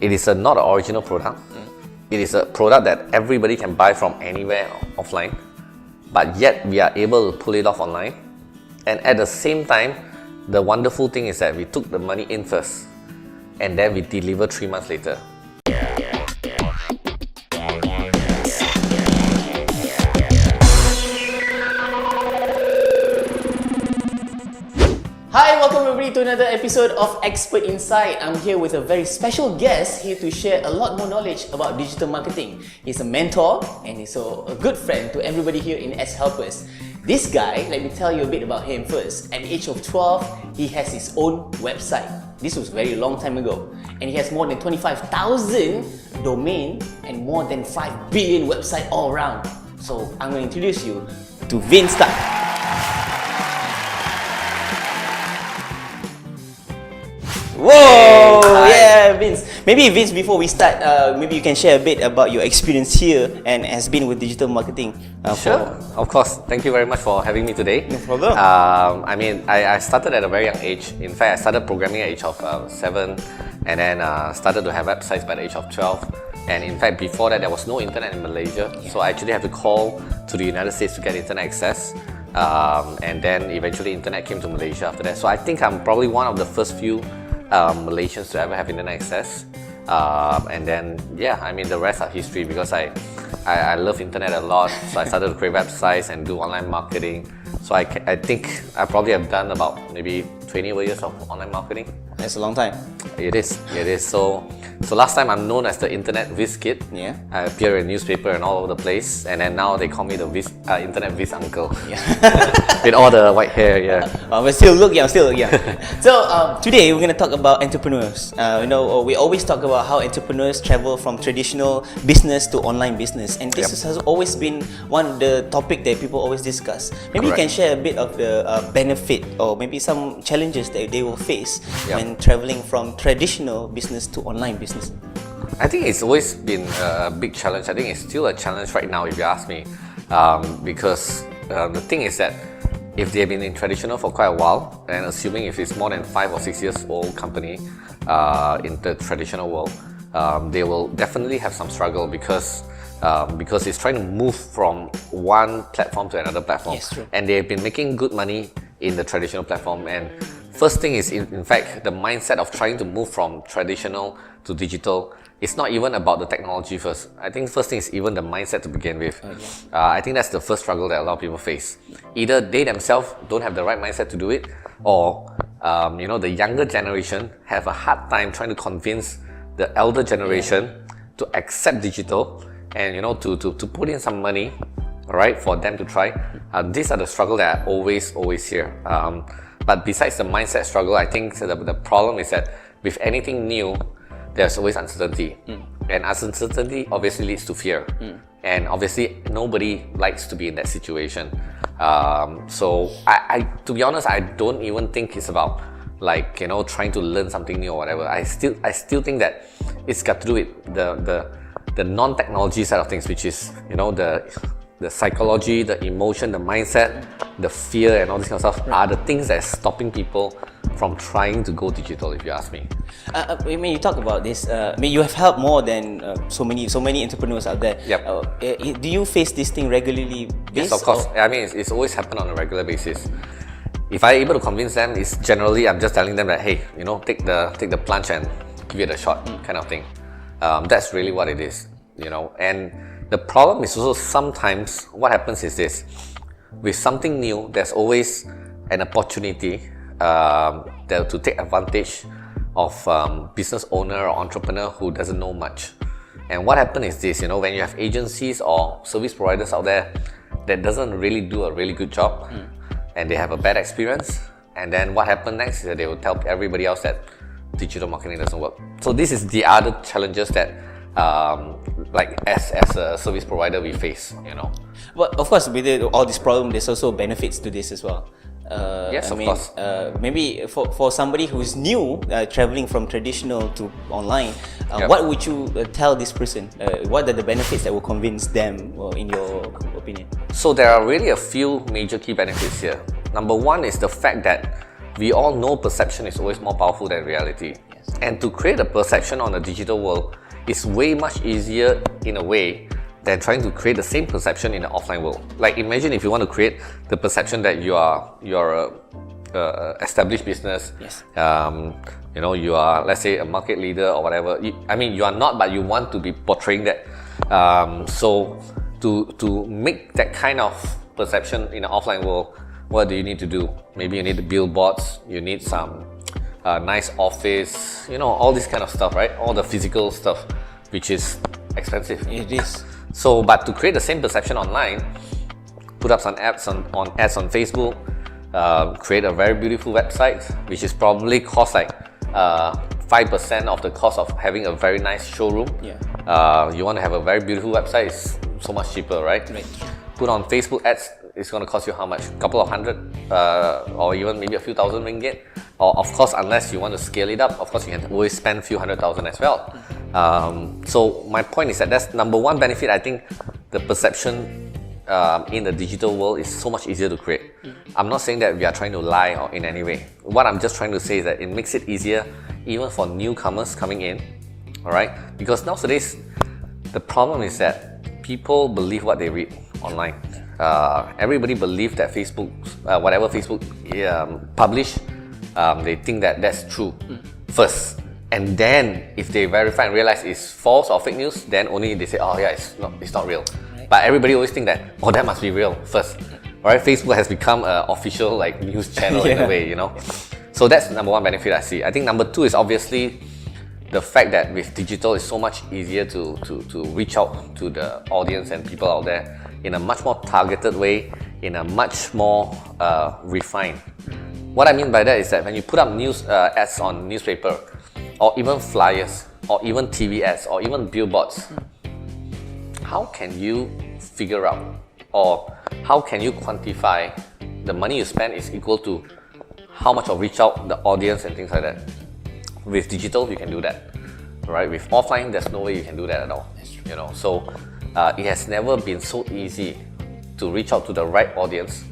it is not an original product. It is a product that everybody can buy from anywhere offline, but yet we are able to pull it off online. And at the same time, the wonderful thing is that we took the money in first, and then we deliver 3 months later. Hi, welcome everybody to another episode of Expert Insight. I'm here with a very special guest here to share a lot more knowledge about digital marketing. He's a mentor and he's a good friend to everybody here in AdsHelpers. This guy, let me tell you a bit about him first. At the age of 12, he has his own website. This was a very long time ago. And he has more than 25,000 domain and more than 5 billion website all around. So I'm going to introduce you to Vince Tuck. Whoa! Yeah, Vince. Maybe Vince, before we start, maybe you can share a bit about your experience here and has been with digital marketing. Sure, of course. Thank you very much for having me today. No problem. I started at a very young age. In fact, I started programming at the age of 7 and then started to have websites by the age of 12. And in fact, before that, there was no internet in Malaysia. Yeah. So I actually had to call to the United States to get internet access. And then eventually internet came to Malaysia after that. So I think I'm probably one of the first few Malaysians to ever have internet access, and then the rest are history because I love internet a lot, so I started to create websites and do online marketing. So I think I probably have done about maybe 20 years of online marketing. That's a long time. It is. So last time I'm known as the internet whiz kid. Yeah. I appear in newspaper and all over the place, and then now they call me the internet whiz uncle. Yeah. With all the white hair. Yeah. But still look young. So today we're gonna talk about entrepreneurs. We always talk about how entrepreneurs travel from traditional business to online business, and this has always been one of the topic that people always discuss. Maybe you can share a bit of the benefit or maybe some challenges that they will face when traveling from traditional business to online business. I think it's always been a big challenge. I think it's still a challenge right now if you ask me, because the thing is that if they've been in traditional for quite a while, and assuming if it's more than 5 or 6 years old company in the traditional world, they will definitely have some struggle because it's trying to move from one platform to another platform. Yes, true. And they've been making good money in the traditional platform. And first thing is, in fact, the mindset of trying to move from traditional to digital. It's not even about the technology first. I think first thing is even the mindset to begin with. I think that's the first struggle that a lot of people face. Either they themselves don't have the right mindset to do it, or the younger generation have a hard time trying to convince the elder generation to accept digital and to put in some money, right, for them to try. These are the struggle that I always hear. But besides the mindset struggle, I think the problem is that with anything new, there's always uncertainty. And uncertainty obviously leads to fear. And obviously, nobody likes to be in that situation. So I to be honest, I don't even think it's about trying to learn something new or whatever. I still think that it's got to do with the non-technology side of things, which is the psychology, the emotion, the mindset, the fear, and all this kind of stuff are the things that are stopping people from trying to go digital, if you ask me. When you talk about this, you have helped more than so many entrepreneurs out there. Yep. Do you face this thing regularly? Yes, of course. I mean, it's always happened on a regular basis. If I'm able to convince them, it's generally I'm just telling them that, hey, take the plunge and give it a shot, kind of thing. That's really what it is, And the problem is also sometimes what happens is this: with something new, there's always an opportunity to take advantage of business owner or entrepreneur who doesn't know much. And what happens is this: when you have agencies or service providers out there that doesn't really do a really good job, and they have a bad experience, and then what happens next is that they will tell everybody else that digital marketing doesn't work. So this is the other challenges that as a service provider we face. But of course, with all this problem, there's also benefits to this as well. Yes, of course. Maybe for somebody who's new, traveling from traditional to online, what would you tell this person? What are the benefits that will convince them, in your opinion? So there are really a few major key benefits here. Number one is the fact that we all know perception is always more powerful than reality. Yes. And to create a perception on the digital world is way much easier in a way than trying to create the same perception in the offline world. Like imagine if you want to create the perception that you are a established business. Yes. You are, let's say, a market leader or whatever. You are not, but you want to be portraying that. So to make that kind of perception in the offline world, what do you need to do? Maybe you need the billboards, you need some nice office, all this kind of stuff, right? All the physical stuff, which is expensive. It is. So, but to create the same perception online, put up some ads on Facebook, create a very beautiful website, which is probably cost like 5% of the cost of having a very nice showroom. Yeah. You want to have a very beautiful website, it's so much cheaper, right? Put on Facebook ads, it's going to cost you how much? A couple of hundred, or even maybe a few thousand ringgit. Or of course, unless you want to scale it up, of course you can always spend a few 100,000 as well. So my point is that that's number one benefit. I think the perception in the digital world is so much easier to create. I'm not saying that we are trying to lie or in any way. What I'm just trying to say is that it makes it easier even for newcomers coming in, alright? Because nowadays, the problem is that people believe what they read online. Everybody believes that Facebook, whatever Facebook publish, they think that that's true first. And then if they verify and realize it's false or fake news, then only they say, oh yeah, it's not real. But everybody always think that, oh, that must be real first. Alright, Facebook has become an official news channel in a way, So that's number one benefit I see. I think number two is obviously the fact that with digital it's so much easier to reach out to the audience and people out there in a much more targeted way, in a much more refined. What I mean by that is that when you put up news ads on newspaper, or even flyers, or even TV ads, or even billboards, how can you figure out, or how can you quantify the money you spend is equal to how much of reach out the audience and things like that? With digital, you can do that, right? With offline, there's no way you can do that at all. So it has never been so easy to reach out to the right audience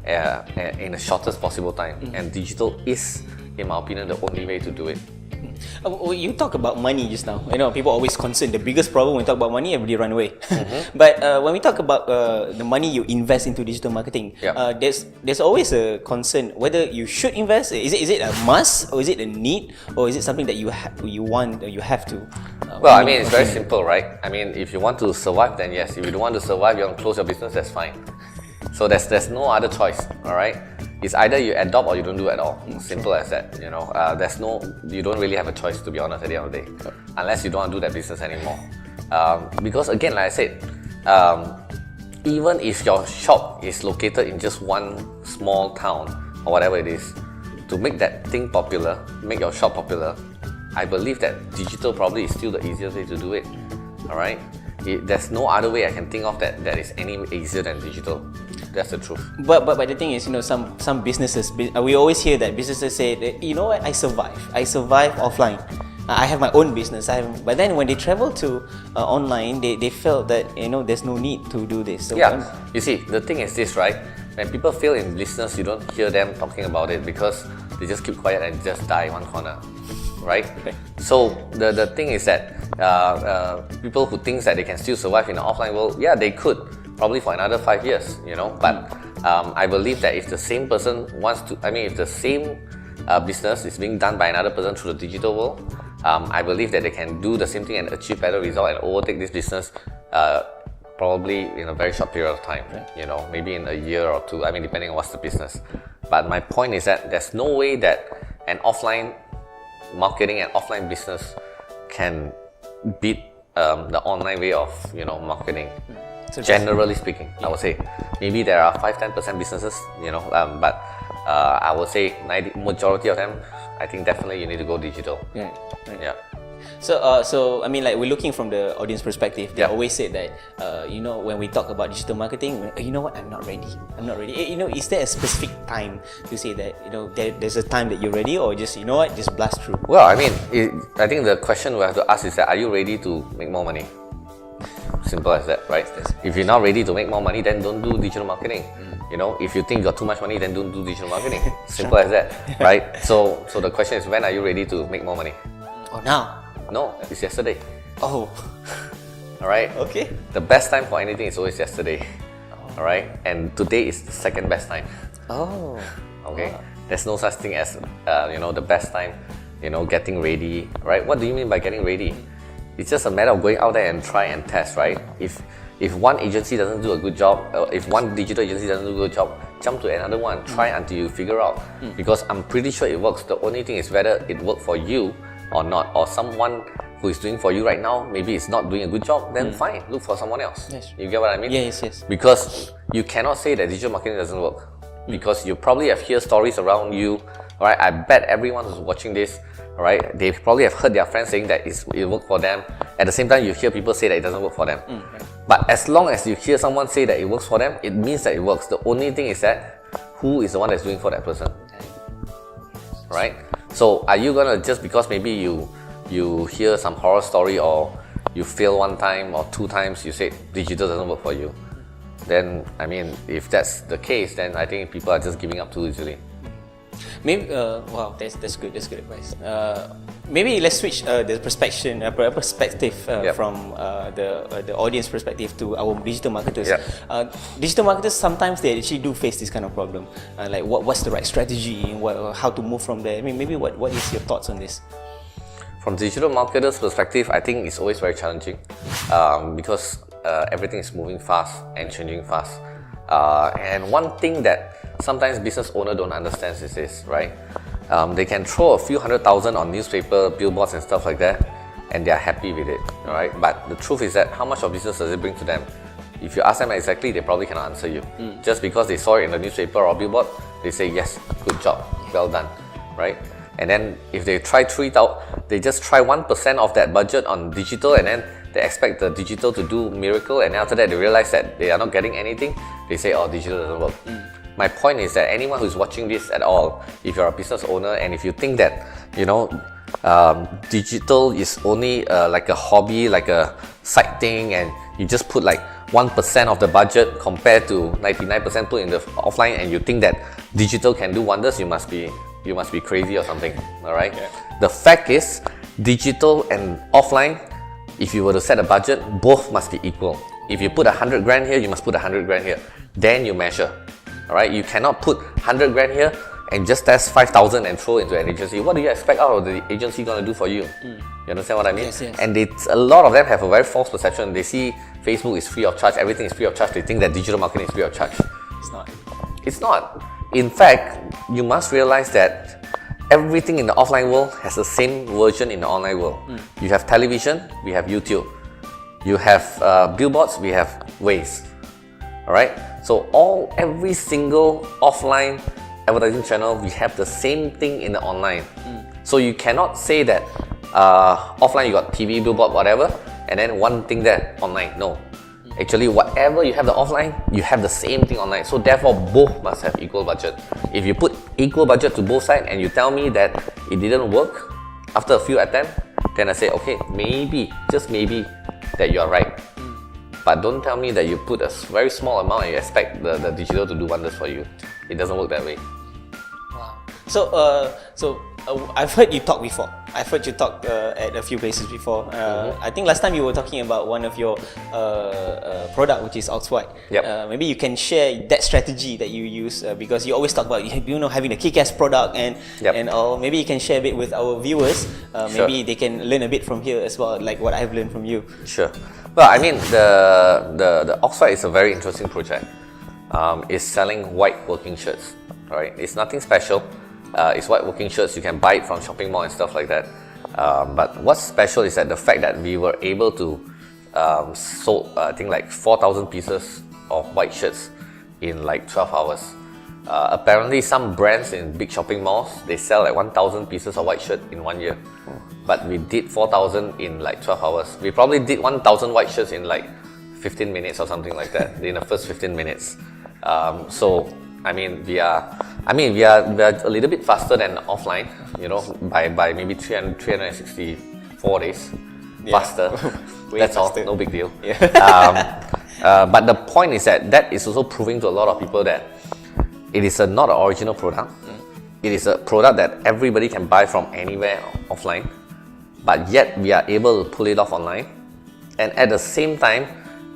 in the shortest possible time. And digital is, in my opinion, the only way to do it. You talk about money just now. People always concerned. The biggest problem when we talk about money, everybody run away. But when we talk about the money you invest into digital marketing, there's always a concern whether you should invest. Is it a must, or is it a need, or is it something that you want or you have to? Well, it's very simple, right? If you want to survive, then yes. If you don't want to survive, you want to close your business, that's fine. So there's no other choice, alright? It's either you adopt or you don't do at all. Simple as that, you don't really have a choice, to be honest, at the end of the day. Unless you don't want to do that business anymore. Because again, like I said, even if your shop is located in just one small town or whatever it is, to make that thing popular, make your shop popular, I believe that digital probably is still the easiest way to do it, alright? There's no other way I can think of that is any easier than digital. That's the truth. But the thing is, some businesses, we always hear that businesses say that, what, I survive offline. I have my own business. But then when they travel to online, they felt that there's no need to do this. So you see, the thing is this, right? When people fail in business, you don't hear them talking about it because they just keep quiet and just die in one corner, right? Okay. So the thing is that people who think that they can still survive in the offline world, they could. Probably for another 5 years, But I believe that if the same person wants to, if the same business is being done by another person through the digital world, I believe that they can do the same thing and achieve better result and overtake this business probably in a very short period of time, maybe in a year or two, depending on what's the business. But my point is that there's no way that an offline marketing and offline business can beat the online way of, marketing. So generally speaking, I would say maybe there are 5-10% businesses, but I would say majority of them, I think definitely you need to go digital. Right. Yeah. So we're looking from the audience perspective. They always say that when we talk about digital marketing, what, I'm not ready. Is there a specific time to say that there's a time that you're ready, or just just blast through? Well, I think the question we have to ask is that, are you ready to make more money? Simple as that, right? If you're not ready to make more money, then don't do digital marketing. If you think you got too much money, then don't do digital marketing. Simple as that, right? So the question is, when are you ready to make more money? Oh, now? No, it's yesterday. Oh, Alright? okay. The best time for anything is always yesterday. Alright? And today is the second best time. Oh. Okay? There's no such thing as, the best time, getting ready, right? What do you mean by getting ready? It's just a matter of going out there and try and test, right? If one agency doesn't do a good job, if one digital agency doesn't do a good job, jump to another one, try until you figure out. Because I'm pretty sure it works. The only thing is whether it worked for you or not, or someone who is doing for you right now, maybe is not doing a good job, then fine, look for someone else. Yes. You get what I mean? Yes. Because you cannot say that digital marketing doesn't work. Because you probably have heard stories around you, right? I bet everyone who's watching this, right, they probably have heard their friends saying that it worked for them. At the same time, you hear people say that it doesn't work for them. Right. But as long as you hear someone say that it works for them, it means that it works. The only thing is that who is the one that's doing for that person, right? So are you gonna, just because maybe you hear some horror story or you fail one time or two times, you say digital doesn't work for you? Then, I mean, if that's the case, then I think people are just giving up too easily. Maybe wow, that's good. That's good advice. Maybe let's switch the perspective Yep. from the audience perspective to our digital marketers. Yep. Digital marketers sometimes they actually do face this kind of problem. Like what's the right strategy? How to move from there? I mean, maybe what is your thoughts on this? From digital marketers' perspective, I think it's always very challenging because everything is moving fast and changing fast. And one thing that sometimes business owners don't understand is this, right? They can throw a few 100,000 on newspaper, billboards and stuff like that, and they are happy with it, right? But the truth is that how much of business does it bring to them? If you ask them exactly, they probably cannot answer you. Just because they saw it in the newspaper or billboard, they say, yes, good job, well done, right? And then if they try it out, they just try 1% of that budget on digital, and then they expect the digital to do miracle, and after that they realize that they are not getting anything, they say, oh, digital doesn't work. My point is that anyone who's watching this at all, if you're a business owner and if you think that, digital is only like a hobby, like a side thing, and you just put like 1% of the budget compared to 99% put in the offline, and you think that digital can do wonders, you must be crazy or something, all right? Yeah. The fact is, digital and offline, if you were to set a budget, both must be equal. If you put 100 grand here, you must put 100 grand here. Then you measure, all right? You cannot put 100 grand here and just test 5,000 and throw into an agency. What do you expect out of the agency going to do for you? You understand what I mean? Yes. And a lot of them have a very false perception. They see Facebook is free of charge, everything is free of charge. They think that digital marketing is free of charge. It's not. It's not. In fact, you must realize that everything in the offline world has the same version in the online world. You have television, we have YouTube. You have billboards, we have Waze. Alright? So every single offline advertising channel, we have the same thing in the online. So you cannot say that offline you got TV, billboard, whatever, and then one thing there online. No. Actually, whatever you have the offline, you have the same thing online. So therefore, both must have equal budget. If you put equal budget to both sides and you tell me that it didn't work after a few attempts, then I say, okay, maybe, just maybe, that you are right. But don't tell me that you put a very small amount and you expect the digital to do wonders for you. It doesn't work that way. Wow. So I've heard you talk before. I've heard you talk at a few places before. I think last time you were talking about one of your product, which is Oxwhite. Yep. Maybe you can share that strategy that you use because you always talk about having a kick-ass product and all. Maybe you can share a bit with our viewers. Maybe they can learn a bit from here as well, like what I've learned from you. Sure. Well, I mean, the Oxwhite is a very interesting project. It's selling white working shirts. Right? It's nothing special. It's white working shirts. You can buy it from shopping mall and stuff like that. But what's special is that the fact that we were able to sold I think like 4,000 pieces of white shirts in like 12 hours. Apparently some brands in big shopping malls, they sell like 1,000 pieces of white shirt in 1 year. But we did 4,000 in like 12 hours. We probably did 1,000 white shirts in like 15 minutes or something like that, in the first 15 minutes. So I mean, we are a little bit faster than offline, by maybe 364 days faster. That's faster. All, no big deal. Yeah. But the point is that is also proving to a lot of people that it is not an original product. It is a product that everybody can buy from anywhere offline. but yet we are able to pull it off online. And at the same time,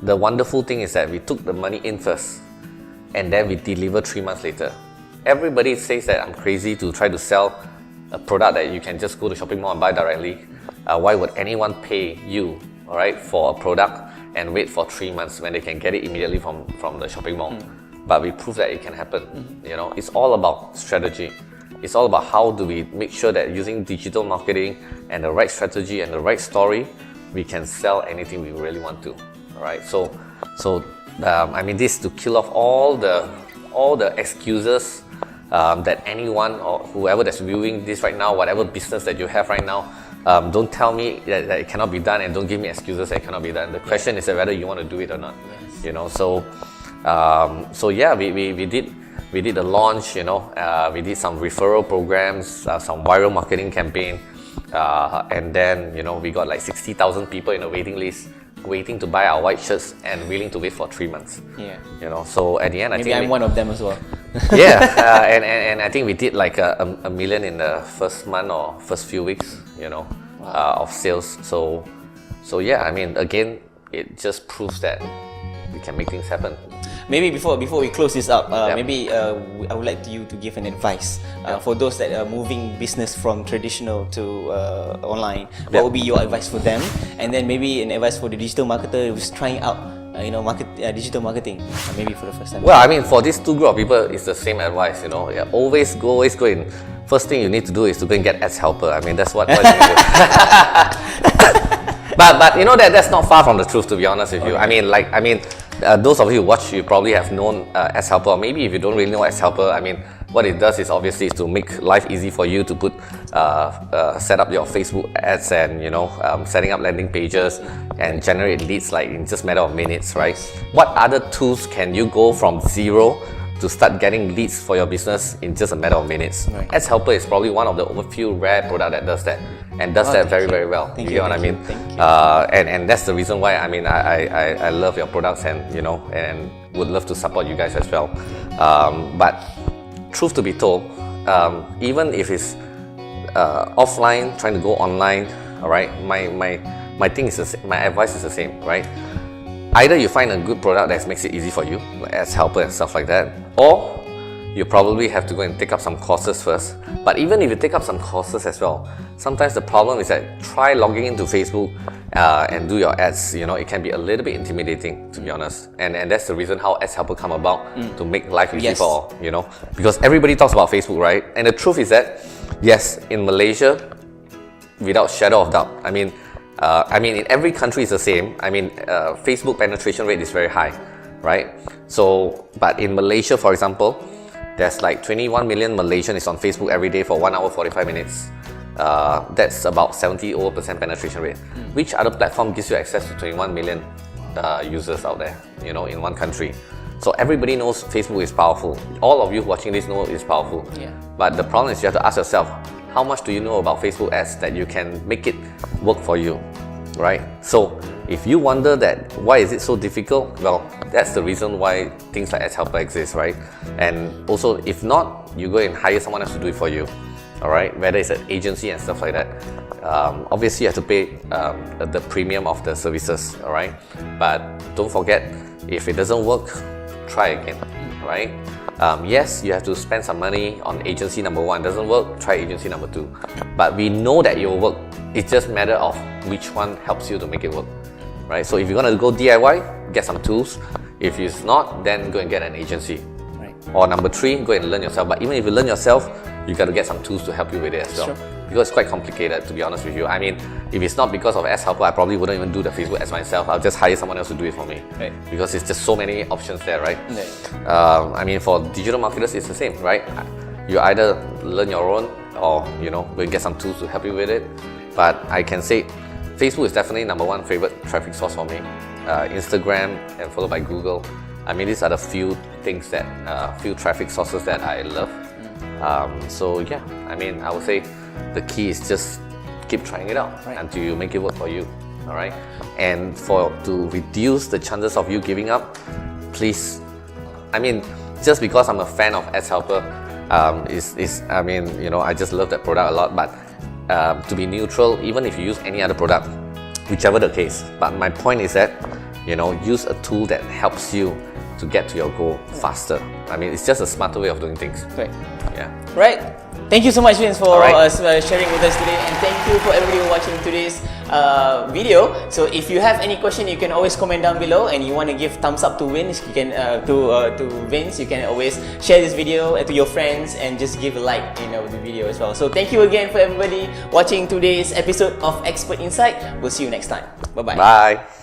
the wonderful thing is that we took the money in first and then we deliver 3 months later. Everybody says that I'm crazy to try to sell a product that you can just go to shopping mall and buy directly. Why would anyone pay you, all right, for a product and wait for 3 months when they can get it immediately from the shopping mall? But we prove that it can happen. You know, it's all about strategy. It's all about how do we make sure that using digital marketing and the right strategy and the right story, we can sell anything we really want to. All right. So I mean, this to kill off all the excuses that anyone or whoever that's viewing this right now, whatever business that you have right now, don't tell me that it cannot be done, and don't give me excuses that it cannot be done. The question is whether you want to do it or not. Yes. You know. So yeah, we did the launch. You know, we did some referral programs, some viral marketing campaign, and then you know we got like 60,000 people in a waiting list, waiting to buy our white shirts and willing to wait for 3 months. Yeah. You know, so at the end, Maybe I'm one of them as well. Yeah, and I think we did like a million in the first month or first few weeks. You know, of sales. So yeah, I mean, again, it just proves that we can make things happen. Maybe before we close this up, maybe I would like you to give an advice for those that are moving business from traditional to online. What would be your advice for them? And then maybe an advice for the digital marketer who's trying out, digital marketing, maybe for the first time. Well, I mean, for these two group of people, it's the same advice. You know, always go in. First thing you need to do is to go and get AdsHelper. I mean, that's what you need to do. But you know that's not far from the truth, to be honest with you. Okay. Those of you who watch, you probably have known AdsHelper, or maybe if you don't really know AdsHelper, I mean, what it does is obviously is to make life easy for you to put, set up your Facebook ads and setting up landing pages and generate leads like in just a matter of minutes, right? What other tools can you go from zero to start getting leads for your business in just a matter of minutes? Right. AdsHelper is probably one of the few rare products that does that, and does that very, very well. Thank you know what I mean? Thank you. And that's the reason why I love your products and and would love to support you guys as well. But truth to be told, even if it's offline trying to go online, all right, my thing is my advice is the same, right? Either you find a good product that makes it easy for you, like AdsHelper and stuff like that, or you probably have to go and take up some courses first. But even if you take up some courses as well, sometimes the problem is that try logging into Facebook and do your ads. It can be a little bit intimidating, to be honest. And that's the reason how AdsHelper come about, to make life easy for all, because everybody talks about Facebook, right? And the truth is that, yes, in Malaysia, without shadow of doubt, I mean, in every country it's the same. Facebook penetration rate is very high, right? So, but in Malaysia, for example, there's like 21 million Malaysians on Facebook every day for 1 hour 45 minutes. That's about 70% penetration rate. Which other platform gives you access to 21 million users out there, in one country? So everybody knows Facebook is powerful. All of you watching this know it's powerful. Yeah. But the problem is you have to ask yourself, how much do you know about Facebook ads that you can make it work for you, right? So if you wonder that why is it so difficult, well, that's the reason why things like AdsHelper exist, right? And also, if not, you go and hire someone else to do it for you, all right? Whether it's an agency and stuff like that. Obviously, you have to pay the premium of the services, all right? But don't forget, if it doesn't work, try again, right? Yes, you have to spend some money on agency number 1. Doesn't work, try agency number 2. But we know that it will work. It's just a matter of which one helps you to make it work, right? So if you're gonna go DIY, get some tools. If it's not, then go and get an agency. Right. Or number 3, go and learn yourself. But even if you learn yourself, you got to get some tools to help you with it as well. Sure. Because it's quite complicated, to be honest with you. I mean, if it's not because of AdsHelper, I probably wouldn't even do the Facebook ads myself. I'll just hire someone else to do it for me. Right. Because it's just so many options there, right? Right. For digital marketers, it's the same, right? You either learn your own or, go and get some tools to help you with it. But I can say Facebook is definitely number 1 favorite traffic source for me. Instagram and followed by Google. These are the few things that, few traffic sources that I love. So yeah, I would say the key is just keep trying it out until you make it work for you. All right, and to reduce the chances of you giving up, please. Just because I'm a fan of AdsHelper, I just love that product a lot. But to be neutral, even if you use any other product, whichever the case. But my point is that, use a tool that helps you to get to your goal faster. I mean, it's just a smarter way of doing things. Right. Yeah. Right. Thank you so much, Vince, for sharing with us today, and thank you for everybody watching today's video. So if you have any question, you can always comment down below, and you want to give thumbs up to Vince, you can to Vince, you can always share this video to your friends and just give a like the video as well. So thank you again for everybody watching today's episode of Expert Insight. We'll see you next time. Bye-bye. Bye.